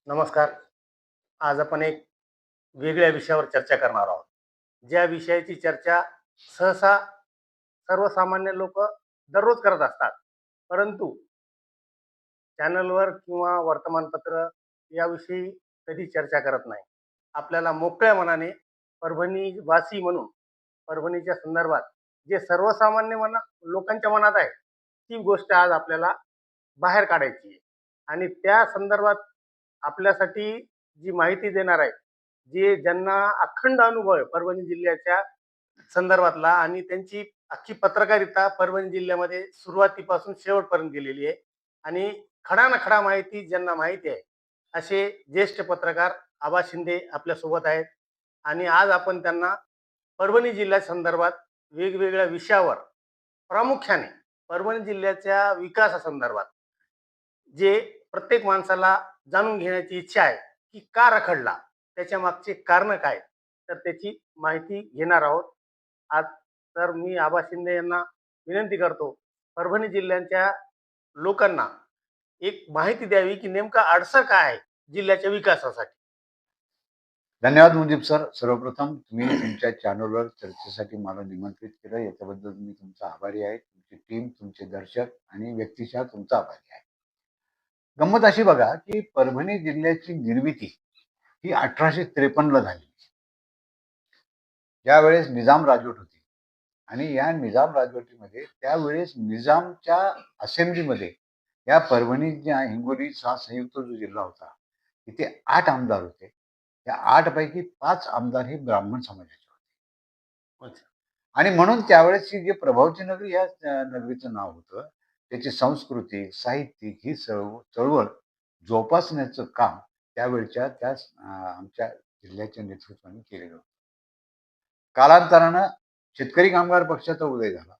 नमस्कार. आज आपण एक वेगळ्या विषयावर चर्चा करणार आहोत. ज्या विषयाची चर्चा सहसा सर्वसामान्य लोक दररोज करत असतात. परंतु चॅनलवर किंवा वर्तमानपत्र याविषयी कधी चर्चा करत नाही. आपल्याला मोकळ्या मनाने परभणी वासी म्हणून परभणीच्या संदर्भात जे सर्वसामान्य लोकांच्या मनात आहे, ती गोष्ट आज आपल्याला बाहेर काढायची आहे. आणि त्या संदर्भात आपल्यासाठी जी माहिती देणार आहे, जे ज्यांना अखंड अनुभव आहे परभणी जिल्ह्याच्या संदर्भातला आणि त्यांची अख्खी पत्रकारिता परभणी जिल्ह्यामध्ये सुरुवातीपासून शेवटपर्यंत गेलेली आहे आणि खडा ना खडा माहिती ज्यांना माहिती आहे, असे ज्येष्ठ पत्रकार आबा शिंदे आपल्यासोबत आहेत. आणि आज आपण त्यांना परभणी जिल्ह्या संदर्भात वेगवेगळ्या विषयावर प्रामुख्याने परभणी जिल्ह्याच्या विकासासंदर्भात जे प्रत्येक माणसाला जाणून घेण्याची इच्छा आहे की का रखडला, त्याच्या मागचे कारण काय, तर त्याची माहिती घेणार आहोत आज. तर मी आबा शिंदे यांना विनंती करतो, परभणी जिल्ह्याच्या लोकांना एक माहिती द्यावी की नेमका अडसर काय आहे जिल्ह्याच्या विकासासाठी. धन्यवाद मुजीब सर. सर्वप्रथम तुम्ही तुमच्या चॅनलवर चर्चेसाठी मला निमंत्रित केलं, याच्याबद्दल मी तुमचा आभारी आहे. तुमची टीम, तुमचे दर्शक आणि व्यक्तिशः तुमचा आभारी आहे. गंमत अशी बघा की परभणी जिल्ह्याची निर्मिती ही 1853 झाली, ज्यावेळेस निजाम राजवट होती. आणि या निजाम राजवटीमध्ये त्यावेळेस निजामच्या असेंब्लीमध्ये या परभणीच्या हिंगोलीचा संयुक्त जो जिल्हा होता, तिथे 8 आमदार होते. या 8 पैकी 5 आमदार हे ब्राह्मण समाजाचे होते. आणि म्हणून त्यावेळेसची जी प्रभावची नगरी या नगरीचं नाव होतं. त्याची संस्कृती, साहित्यिक ही चळवळ जोपासण्याचं काम त्यावेळच्या त्या आमच्या जिल्ह्याच्या नेतृत्वाने केलेलं होतं. कालांतरानं शेतकरी कामगार पक्षाचा उदय झाला.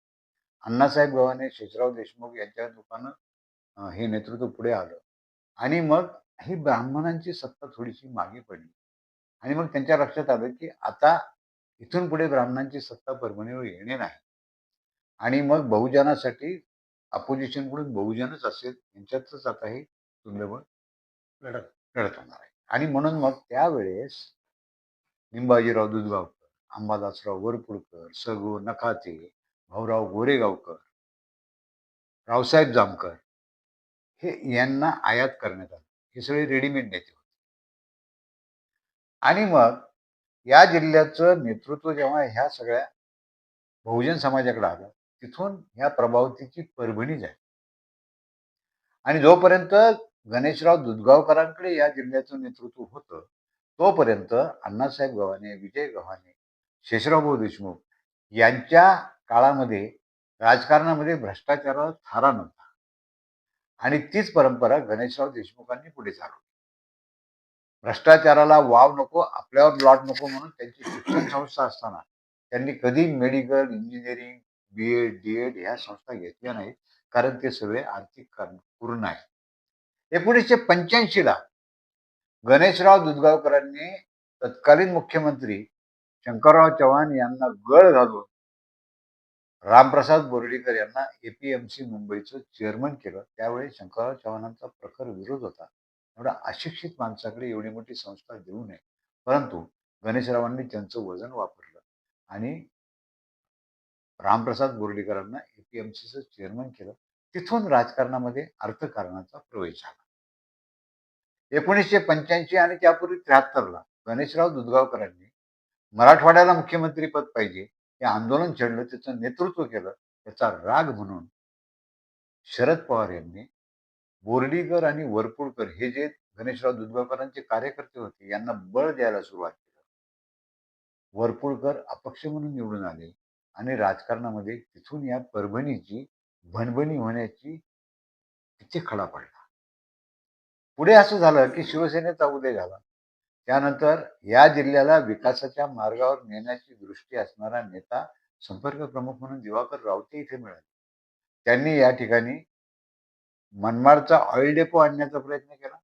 अण्णासाहेब गव्हाणे, शेषराव देशमुख यांच्या रूपानं हे नेतृत्व पुढे आलं. आणि मग ही ब्राह्मणांची सत्ता थोडीशी मागे पडली. आणि मग त्यांच्या लक्षात आलं की आता इथून पुढे ब्राह्मणांची सत्ता परभणीवर येणे नाही. आणि मग बहुजनासाठी अपोजिशनकडून बहुजनच असेल, यांच्यातच आता हे तुल्यबळ लढत होणार आहे. आणि म्हणून मग त्यावेळेस निंबाजीराव दुधगावकर, अंबादासराव वरपुडकर, सगो नखाते, भाऊराव गोरेगावकर, रावसाहेब जामकर हे यांना आयात करण्यात आलं. हे सगळे रेडीमेड नेते होते. आणि मग या जिल्ह्याचं नेतृत्व जेव्हा ह्या सगळ्या बहुजन समाजाकडे आलं, तिथून ह्या प्रभावतीची परभणी झाली. आणि जोपर्यंत गणेशराव दुधगावकरांकडे या जिल्ह्याचं नेतृत्व होतं, तोपर्यंत अण्णासाहेब गव्हाणे, विजय गव्हाणे, शेषरावभाऊ देशमुख यांच्या काळामध्ये राजकारणामध्ये भ्रष्टाचाराला थारा नव्हता. आणि तीच परंपरा गणेशराव देशमुखांनी पुढे चालवली. भ्रष्टाचाराला वाव नको, आपल्यावर लॉट नको म्हणून त्यांची शिक्षण संस्था असताना त्यांनी कधी मेडिकल, इंजिनिअरिंग, BA, DED ह्या संस्था घेतल्या नाहीत, कारण ते सगळे आर्थिक कारण पूर्ण आहे. 1985ला गणेशराव दुधगावकरांनी तत्कालीन मुख्यमंत्री शंकरराव चव्हाण यांना गळ घालून रामप्रसाद बोर्डीकर यांना APMC मुंबईचं चेअरमन केलं. त्यावेळी शंकरराव चव्हाणांचा प्रखर विरोध होता. एवढ्या अशिक्षित माणसाकडे एवढी मोठी संस्था देऊ नये. परंतु गणेशरावांनी त्यांचं वजन वापरलं आणि रामप्रसाद बोर्डीकरांना APMCचं चेअरमन केलं. तिथून राजकारणामध्ये अर्थकारणाचा प्रवेश झाला. 1985 आणि त्यापूर्वी 73ला गणेशराव दुधगावकरांनी मराठवाड्याला मुख्यमंत्रीपद पाहिजे हे आंदोलन छेडलं, त्याचं नेतृत्व केलं. त्याचा राग म्हणून शरद पवार यांनी बोर्डीकर आणि वरपुडकर हे जे गणेशराव दुधगावकरांचे कार्यकर्ते होते, यांना बळ द्यायला सुरुवात केली. वरपुडकर अपक्ष म्हणून निवडून आले आणि राजकारणामध्ये तिथून या परभणीची भणभणी होण्याची तिथे खडा पडला. पुढे असं झालं की शिवसेनेचा उदय झाला. त्यानंतर या जिल्ह्याला विकासाच्या मार्गावर नेण्याची दृष्टी असणारा नेता संपर्क प्रमुख म्हणून दिवाकर रावते इथे मिळाले. त्यांनी या ठिकाणी मनमाडचा ऑइल डेपो आणण्याचा प्रयत्न केला.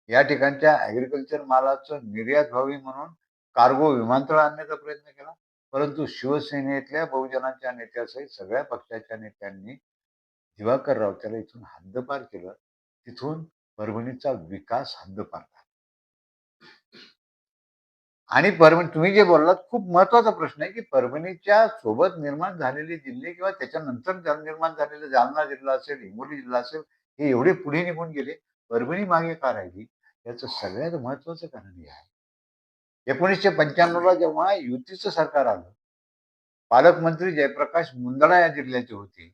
या ठिकाणच्या ऍग्रिकल्चर मालाचं निर्यात व्हावी म्हणून कार्गो विमानतळ आणण्याचा प्रयत्न केला. परंतु शिवसेनेतल्या बहुजनांच्या नेत्यासहित सगळ्या पक्षाच्या नेत्यांनी दिवाकर रावतेला इथून हद्दपार केलं. तिथून परभणीचा विकास हद्दपार झाला. आणि परभणी तुम्ही जे बोललात खूप महत्वाचा प्रश्न आहे, की परभणीच्या सोबत निर्माण झालेले जिल्हे किंवा त्याच्यानंतर निर्माण झालेले जालना जिल्हा असेल, हिंगोली जिल्हा असेल, हे एवढे पुढे निघून गेले. परभणी मागे का राहिली? याचं सगळ्यात महत्वाचं कारण हे आहे. 1995ला जेव्हा युतीचं सरकार आलं, पालकमंत्री जयप्रकाश मुंदडा या जिल्ह्याचे होते.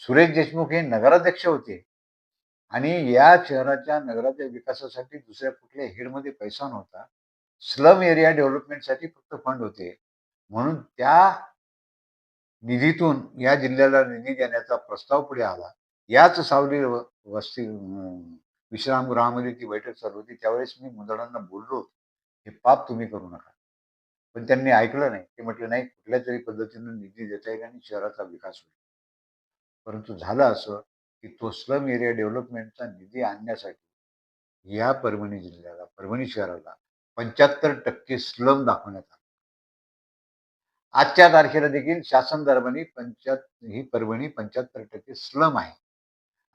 सुरेश देशमुख हे नगराध्यक्ष होते. आणि या शहराच्या नगराच्या विकासासाठी दुसऱ्या कुठल्या हेडमध्ये पैसा नव्हता. स्लम एरिया डेव्हलपमेंटसाठी फक्त फंड होते. म्हणून त्या निधीतून या जिल्ह्याला निधी देण्याचा प्रस्ताव पुढे आला. याच सावली वस्ती विश्रामगृहामध्ये ती बैठक चालू होती. त्यावेळेस मी मुंदडांना बोललो होतो, हे पाप तुम्ही करू नका. पण त्यांनी ऐकलं नाही. ते म्हटले नाही, कुठल्या तरी पद्धतीने निधी देता येईल आणि शहराचा विकास होईल. परंतु झालं असं, की तो स्लम एरिया डेव्हलपमेंटचा निधी आणण्यासाठी या परभणी जिल्ह्याला, परभणी शहराला 75% स्लम दाखवण्यात आलं. आजच्या तारखेला देखील शासन दरबारी ही परभणी 75% स्लम आहे.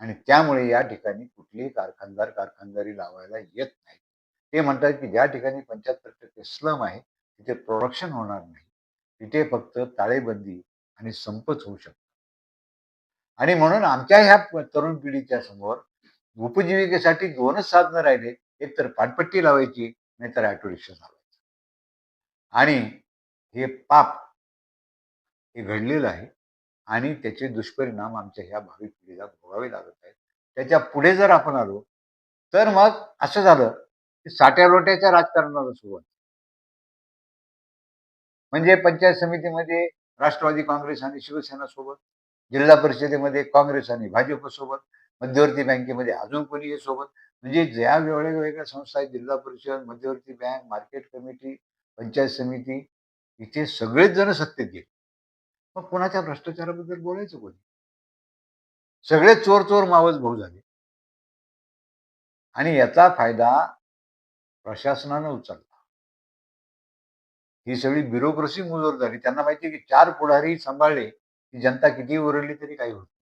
आणि त्यामुळे या ठिकाणी कुठलेही कारखानदारी लावायला येत नाही. ते म्हणतात की ज्या ठिकाणी 75% स्लम आहे तिथे प्रोडक्शन होणार नाही. तिथे फक्त ताळेबंदी आणि संपच होऊ शकतो. आणि म्हणून आमच्या ह्या तरुण पिढीच्या समोर उपजीविकेसाठी दोनच साधनं राहिले. एक तर पाटपट्टी लावायची, नाहीतर ऑटो रिक्षा चालवायचा. आणि हे पाप हे घडलेलं आहे आणि त्याचे दुष्परिणाम आमच्या ह्या भावी पिढीला भोगावे लागत आहेत. त्याच्या पुढे जर आपण आलो तर मग असं झालं की साट्या-लोट्याच्या राजकारणाला सुरुवात. म्हणजे पंचायत समितीमध्ये राष्ट्रवादी काँग्रेस आणि शिवसेना सोबत, जिल्हा परिषदेमध्ये काँग्रेस आणि भाजप सोबत, मध्यवर्ती बँकेमध्ये अजून कोणी सोबत. म्हणजे ज्या वेगवेगळ्या संस्था आहेत, जिल्हा परिषद, मध्यवर्ती बँक, मार्केट कमिटी, पंचायत समिती, इथे सगळेच जण सत्तेत गेले. मग कोणाच्या भ्रष्टाचाराबद्दल बोलायचं कोणी? सगळे चोर चोर मावस भाऊ झाले. आणि याचा फायदा प्रशासनानं उचलला. ही सगळी ब्युरोक्रेसी मुजोर झाली. त्यांना माहिती आहे की 4 पुढारी सांभाळले की जनता कितीही ओरडली तरी काही होत नाही.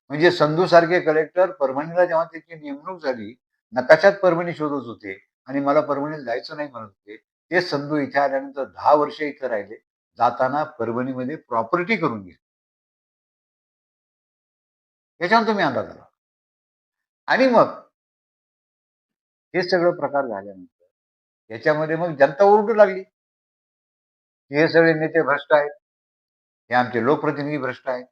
म्हणजे संधू सारखे कलेक्टर परभणीला जेव्हा त्याची नेमणूक झाली, नकाशात परभणी शोधत होते आणि मला परभणीला जायचं नाही म्हणत होते. ते संधू इथे आल्यानंतर 10 वर्ष इथे राहिले. जाताना परभणीमध्ये प्रॉपर्टी करून गेले. याच्यावर तुम्ही अंदाज आला. आणि मग हे सगळं प्रकार झाल्यानंतर याच्यामध्ये मग जनता ओरडू लागली. हे सगळे नेते भ्रष्ट आहेत. हे आमचे लोकप्रतिनिधी भ्रष्ट आहेत.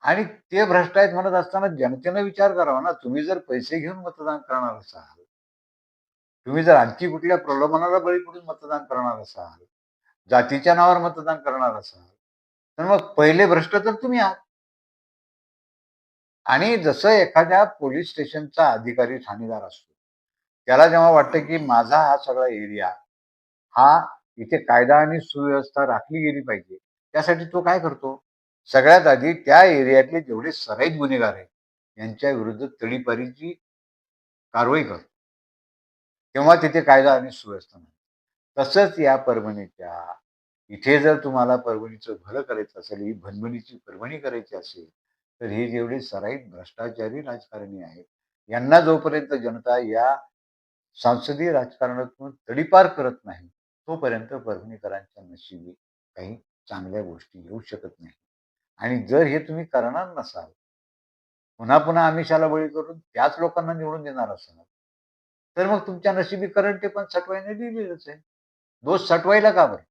आणि ते भ्रष्ट आहेत म्हणत असताना जनतेनं विचार करावा ना, तुम्ही जर पैसे घेऊन मतदान करणार असाल, तुम्ही जर आणखी कुठल्या प्रलोभनाला बळी पडून मतदान करणार असाल, जातीच्या नावावर मतदान करणार असाल, तर मग पहिले भ्रष्ट तर तुम्ही आहात. आणि जसं एखाद्या पोलीस स्टेशनचा अधिकारी ठाणेदार असतो, त्याला जेव्हा वाटतं की माझा हा सगळा एरिया हा इथे कायदा आणि सुव्यवस्था राखली गेली पाहिजे, त्यासाठी तो काय करतो? सगळ्यात आधी त्या एरियातले जेवढे सराईत गुन्हेगार आहेत यांच्या विरुद्ध तडीपारीची कारवाई करतो. तेव्हा तिथे कायदा आणि सुव्यवस्था नाही. तसंच या परभणीच्या इथे जर तुम्हाला परभणीचं भलं करायचं असेल, ही भणभणीची परभणी करायची असेल, तर हे जेवढे सराईत भ्रष्टाचारी राजकारणी आहेत, यांना जोपर्यंत जनता या संसदीय राजकारणातून तडीपार करत नाही, तोपर्यंत परभणीकरांच्या नशिबी काही चांगल्या गोष्टी येऊ शकत नाही. आणि जर हे तुम्ही करणार नसाल, पुन्हा पुन्हा आमिषाला बळी करून त्याच लोकांना निवडून देणार असाल, तर मग तुमच्या नशिबी करंट पण सटवायला दिलेलंच आहे. दोष सटवायला का बरं?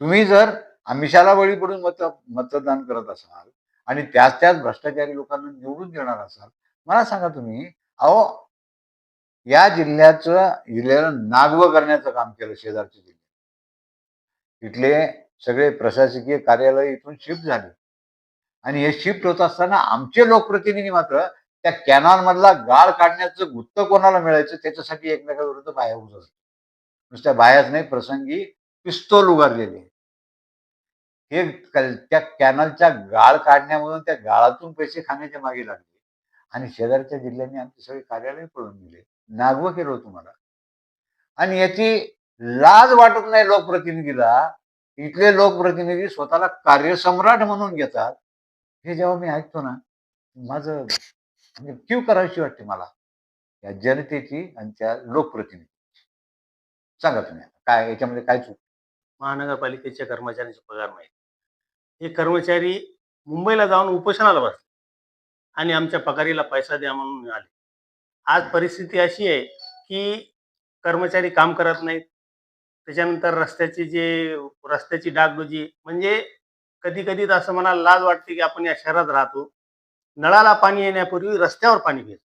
तुम्ही जर आमिषाला बळी पडून मतदान करत असाल आणि त्याच भ्रष्टाचारी लोकांना निवडून देणार असाल, मला सांगा तुम्ही, अहो या जिल्ह्याला नागवं करण्याचं काम केलं शेजारच्या जिल्ह्यात. तिथले सगळे प्रशासकीय कार्यालय इथून शिफ्ट झाले. आणि हे शिफ्ट होत असताना आमचे लोकप्रतिनिधी मात्र त्या कॅनॉल मधला गाळ काढण्याचं गुत्त कोणाला मिळायचं त्याच्यासाठी एकमेकाविरुद्ध बाया उजळत. नुसत्या बायाच नाही, प्रसंगी पिस्तूल उगारलेले. हे त्या कॅनलच्या गाळ काढण्यामधून त्या गाळातून पैसे खाण्याच्या मागे लागले. आणि शेजारच्या जिल्ह्यांनी आमचे सगळे कार्यालय पळून दिले. नागवं केलं तुम्हाला. आणि याची लाज वाटत नाही लोकप्रतिनिधीला. इथले लोकप्रतिनिधी स्वतःला कार्यसम्राट म्हणून घेतात. हे जेव्हा मी ऐकतो ना, माझं म्हणजे कीव करावीशी वाटते मला या जनतेची आणि त्या लोकप्रतिनिधी. सांगा तुम्ही आता, काय याच्यामध्ये काय चूक? महानगरपालिकेच्या कर्मचाऱ्यांचे पगार नाहीत. हे कर्मचारी मुंबईला जाऊन उपोषणाला बसले आणि आमच्या पगारीला पैसा द्या म्हणून आले. आज परिस्थिती अशी आहे, की कर्मचारी काम करत नाहीत. त्याच्यानंतर रस्त्याची डागडुजी म्हणजे कधी-कधी तर असं मनाला लाज वाटते, की आपण या शहरात राहतो. नळाला पाणी येण्यापूर्वी रस्त्यावर पाणी फिरतं.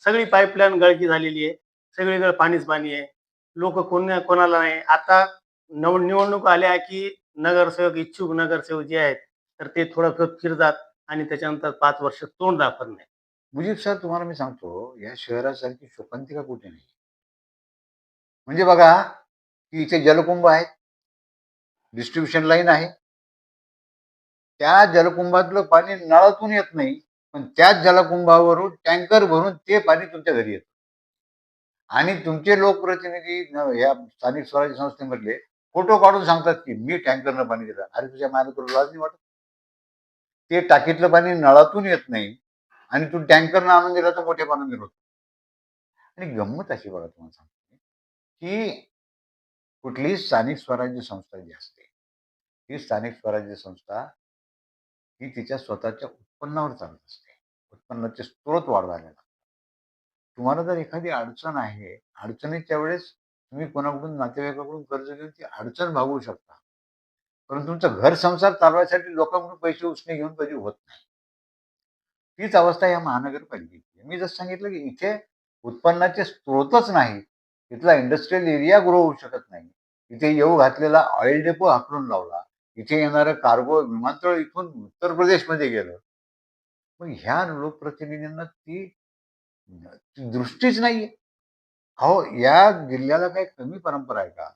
सगळी पाईपलाईन गळती झालेली आहे. सगळीकडे पाणीच पाणी आहे. लोकं कोणाला नाही. आता निवडणूक आल्या, की इच्छुक नगरसेवक जे आहेत, तर ते थोडं फिरतात आणि त्याच्यानंतर 5 वर्ष तोंड दाखवत नाही. मुजीब सर, तुम्हाला मी सांगतो, या शहरासारखी शोकांतिका कुठे नाही. म्हणजे बघा, की इथे जलकुंभ आहेत, डिस्ट्रीब्युशन लाईन आहे. त्या जलकुंभातलं पाणी नळातून येत नाही, पण त्याच जलकुंभावरून टँकर भरून ते पाणी तुमच्या घरी येतं. आणि तुमचे लोकप्रतिनिधी या स्थानिक स्वराज्य संस्थेमधले फोटो काढून सांगतात, की मी टँकरनं पाणी दिलं. अरे तुझ्या मागे तुला लाज नाही वाटत? ते टाकीतलं पाणी नळातून येत नाही आणि तू टँकरनं आणून दिलं तर मोठेपणा होतो. आणि गंमत अशी बघा, तुम्हाला सांगतो, की कुठलीही स्थानिक स्वराज्य संस्था जी असते, ही स्थानिक स्वराज्य संस्था ही तिच्या स्वतःच्या उत्पन्नावर चालत असते. उत्पन्नाचे स्रोत वाढवायला लागतात. तुम्हाला जर एखादी अडचण आहे, अडचणीच्या वेळेस तुम्ही कोणाकडून, नातेवाईकाकडून कर्ज घेऊन ती अडचण भागवू शकता. पण तुमचं घर संसार चालवायसाठी लोकांकडून पैसे उसने घेऊन कधी होत नाही. तीच अवस्था या महानगरपालिकेची आहे. मी जसं सांगितलं, की इथे उत्पन्नाचे स्रोतच नाही. इथला इंडस्ट्रियल एरिया ग्रो होऊ शकत नाही. इथे येऊ घातलेला ऑइल डेपो हाकलून लावला. इथे येणारं कार्गो विमानतळ इथून उत्तर प्रदेशमध्ये गेलं. मग ह्या लोकप्रतिनिधींना ती दृष्टीच नाहीये. अहो, या जिल्ह्याला काही कमी परंपरा आहे का?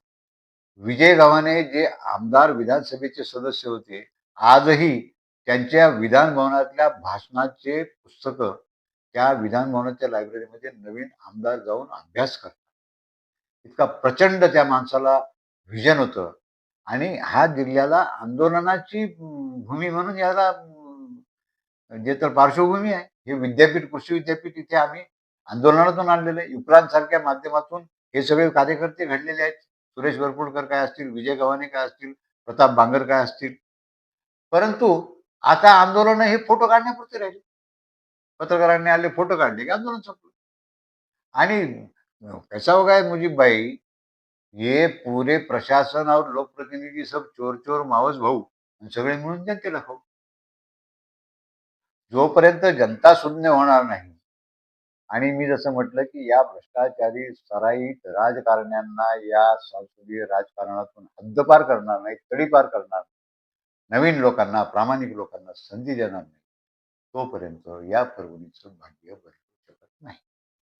विजय गव्हाणे जे आमदार, विधानसभेचे सदस्य होते, आजही त्यांच्या विधान भवनातल्या भाषणाचे पुस्तकं त्या विधान भवनाच्या लायब्ररीमध्ये नवीन आमदार जाऊन अभ्यास करतात. इतका प्रचंड त्या माणसाला व्हिजन होतं. आणि हा जिल्ह्याला आंदोलनाची भूमी म्हणून याला जे तर पार्श्वभूमी आहे. हे विद्यापीठ, कृषी विद्यापीठ इथे आम्ही आंदोलनातून आणलेलं आहे. युक्रांतसारख्या माध्यमातून हे सगळे कार्यकर्ते घडलेले आहेत. सुरेश वरपुडकर काय असतील, विजय गव्हाणे काय असतील, प्रताप बांगर काय असतील. परंतु आता आंदोलन हे फोटो काढण्यापुरते राहिले. पत्रकारांनी आले, फोटो काढले की आंदोलन संपलं. आणि कैसा होगा है मुजीबभाई, ये पूरे प्रशासन और लोकप्रतिनिधी सब चोर चोर मावस भाऊ सगळे मिळून जनतेला खाऊ. जोपर्यंत जनता शून्य होणार नाही, आणि मी जसं म्हटलं, की या भ्रष्टाचारी सराईत राजकारण्यांना या संसदीय राजकारणातून हद्दपार करणार नाही, तडीपार करणार, नवीन लोकांना, प्रामाणिक लोकांना संधी देणार नाही, तोपर्यंत या परभणीचं भाग्य बदलू शकत नाही.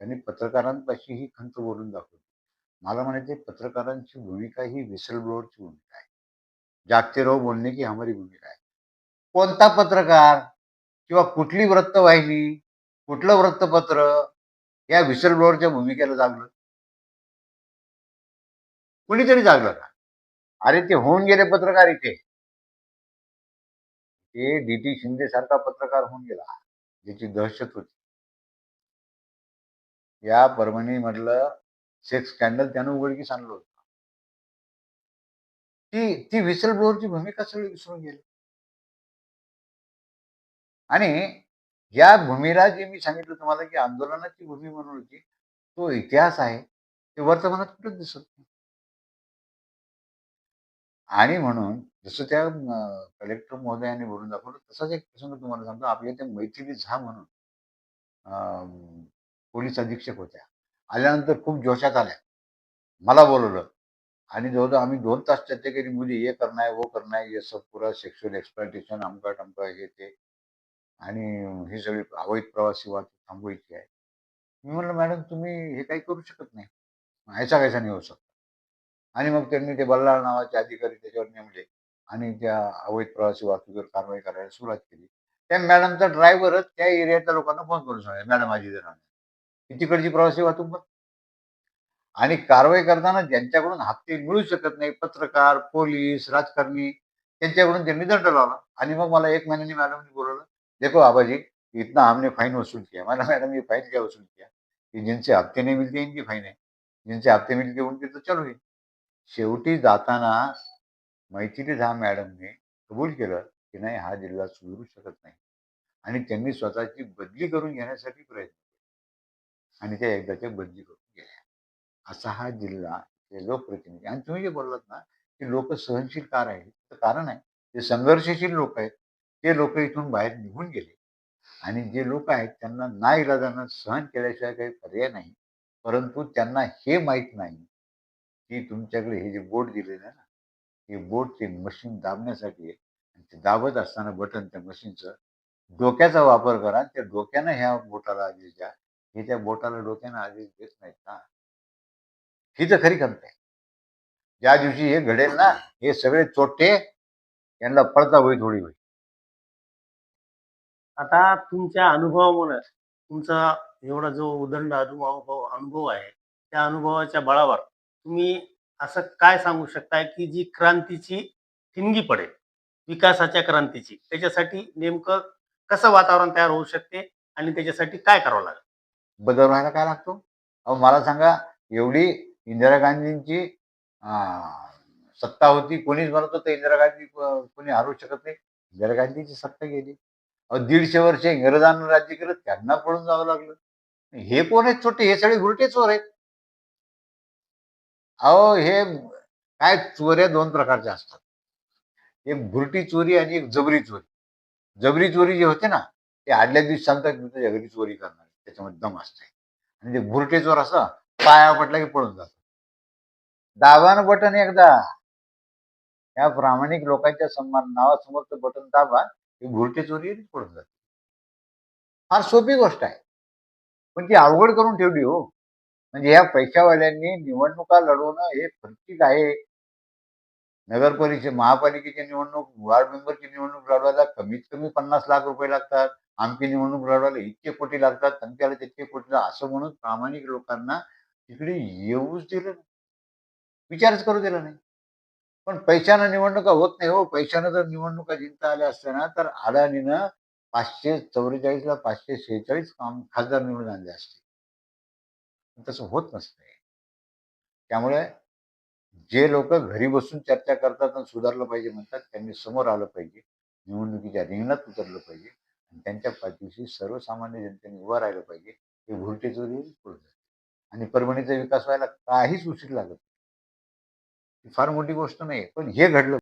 त्यांनी पत्रकारांपाशी ही खंत बोलून दाखवली. मला म्हणायचे, पत्रकारांची भूमिका ही विसल ब्लोअरची भूमिका आहे. जागते रहो बोलणे की हमारी भूमिका आहे. कोणता पत्रकार किंवा कुठली वृत्तवाहिनी, कुठलं वृत्तपत्र या विसल ब्लोअरच्या भूमिकेला जागलं? कुणीतरी जागलं का? अरे ते होऊन गेले पत्रकार इथे. ते डी.टी. शिंदे सारखा पत्रकार होऊन गेला, ज्याची दहशत होती. या परभणीमधलं सेक्स स्कॅन्डल त्यानं उघडकीस आणलं होतं. ती विसल ब्लोअरची भूमिका सगळी विसरून गेली. आणि या भूमीला जे मी सांगितलं तुम्हाला, की आंदोलनाची भूमी म्हणून होती, तो इतिहास आहे. ते वर्तमानात कुठेच दिसत नाही. आणि म्हणून जसं त्या कलेक्टर महोदयांनी बोलून दाखवलं, तसाच एक प्रसंग तुम्हाला सांगतो. आपल्या इथे मैथिली झा म्हणून पोलीस अधीक्षक होत्या. आल्यानंतर खूप जोशात आल्या. मला बोलवलं आणि जवळ आम्ही 2 तास चर्चा केली. मुझे ये करना है, वो करना है, ये सब पूरा सेक्सुअल एक्सप्लॉयटेशन, अमका-टमका, हे ते. आणि ही सगळी अवैध प्रवासी वाहतूक थांबवायची आहे. मी म्हटलं, मॅडम तुम्ही हे काही करू शकत नाही. ह्याचा कैसा नाही होऊ शकत. आणि मग त्यांनी ते बल्लाळ नावाचे अधिकारी त्याच्यावर नेमले आणि त्या अवैध प्रवासी वाहतुकीवर कारवाई करायला सुरुवात केली. त्या मॅडमचा ड्रायव्हरच त्या एरियातल्या लोकांना फोन करून सांगायचा, मॅडम माझी इथे राहणार. ही तिकडची प्रवासी वाहतूक बंद. आणि कारवाई करताना ज्यांच्याकडून हप्ते मिळू शकत नाही, पत्रकार, पोलीस, राजकारणी, त्यांच्याकडून त्यांनी दंड लावला. आणि मग मला 1 महिन्याने मॅडमनी बोलवलं, देखो आबाजी, इतना हमने फाइन वसूल किया. मैंने, मैडम ये फाइन क्या वसूल किया? ये जिनसे हफ्ते नहीं मिलते इनकी फाइन है. ज्यांचे हप्ते मिळतील घेऊन तिथं चालू आहे. शेवटी जाताना मैथिली झा मॅडमने कबूल केलं की नाही, हा जिल्हा सुधरू शकत नाही, आणि त्यांनी स्वतःची बदली करून घेण्यासाठी प्रयत्न केले आणि त्या एकदाच्या बदली करून गेल्या. असा हा जिल्हा, हे लोकप्रतिनिधी. आणि तुम्ही जे बोललात ना की लोक सहनशील का राहिले, तर कारण आहे, ते संघर्षशील लोक आहेत. ते लोक इथून बाहेर निघून गेले, आणि जे लोक आहेत त्यांना नाईलाजानं सहन केल्याशिवाय काही पर्याय नाही. परंतु त्यांना हे माहीत नाही की तुमच्याकडे हे जे बोट दिलेलं आहे ना, हे बोट ते मशीन दाबण्यासाठी आहे. आणि ते दाबत असताना बटन त्या मशीनचं, डोक्याचा वापर करा. आणि त्या डोक्यानं ह्या बोटाला आदेश द्या. हे त्या बोटाला डोक्यानं आदेश देत नाहीत ना. ही तर खरी खंत आहे. ज्या दिवशी हे घडेल ना, हे सगळे चोट्टे यांना पळता होईल थोडी होईल. आता तुमच्या अनुभवामुळे तुमचा एवढा जो उदंड अनुभव आहे, त्या अनुभवाच्या बळावर तुम्ही असं काय सांगू शकताय, की जी क्रांतीची ठिणगी पडेल, विकासाच्या क्रांतीची, त्याच्यासाठी नेमकं कसं वातावरण तयार होऊ शकते आणि त्याच्यासाठी काय करावं लागेल? बदल व्हायला काय लागतो? अहो मला सांगा, एवढी इंदिरा गांधींची सत्ता होती. कोणीच म्हणत होतं इंदिरा गांधी कोणी हरू शकत नाही. इंदिरा गांधीची सत्ता गेली. अहो 150 वर्ष इंग्रजांनी राज्य केलं, त्यांना पळून जावं लागलं. हे कोण आहेत छोटे? हे सगळे उलटे चोर आहेत. अहो हे काय, चोऱ्या 2 प्रकारच्या असतात. एक भुरटी चोरी आणि एक जबरी चोरी. जबरी चोरी जे होते ना, ते आदल्या दिवशी सांगतात मी तुझ्या घरी चोरी करणार. त्याच्यामध्ये दम असते. आणि ते भुरटे चोर असं पाया पडला की पळून जातात. दाबा ना बटन एकदा. या प्रामाणिक लोकांच्या सन्मान नावासमोरचं बटन दाबा, ही भुरटी चोरी पळून जाते. फार सोपी गोष्ट आहे. पण ती अवघड करून ठेवली हो. म्हणजे या पैशावाल्यांनी निवडणुका लढवणं हे खर्चिक आहे. नगर परिषद, महापालिकेची निवडणूक, वार्ड मेंबरची निवडणूक लढवायला कमीत कमी 50 लाख रुपये लागतात. आमची निवडणूक लढवायला इतके कोटी लागतात, तमक्याला तितके कोटी असं म्हणून प्रामाणिक लोकांना तिकडे येऊच दिलं नाही. विचारच करू दिला नाही. पण पैशानं निवडणुका होत नाही हो. पैशानं जर निवडणुका जिंकता आल्या असत्या ना, तर अडाणीनं 544 ला 546 खासदार निवडून आणले असते. पण तसं होत नसतंय. त्यामुळे जे लोक घरी बसून चर्चा करतात आणि सुधारलं पाहिजे म्हणतात, त्यांनी समोर आलं पाहिजे. निवडणुकीच्या रिंगणात उतरलं पाहिजे. आणि त्यांच्या पाठीशी सर्वसामान्य जनतेने उभं राहिलं पाहिजे. हे भुरटे चोरी पळून जाते. आणि परभणीचा विकास व्हायला काहीच उशीर लागत नाही. ही फार मोठी गोष्ट नाही. पण हे घडलं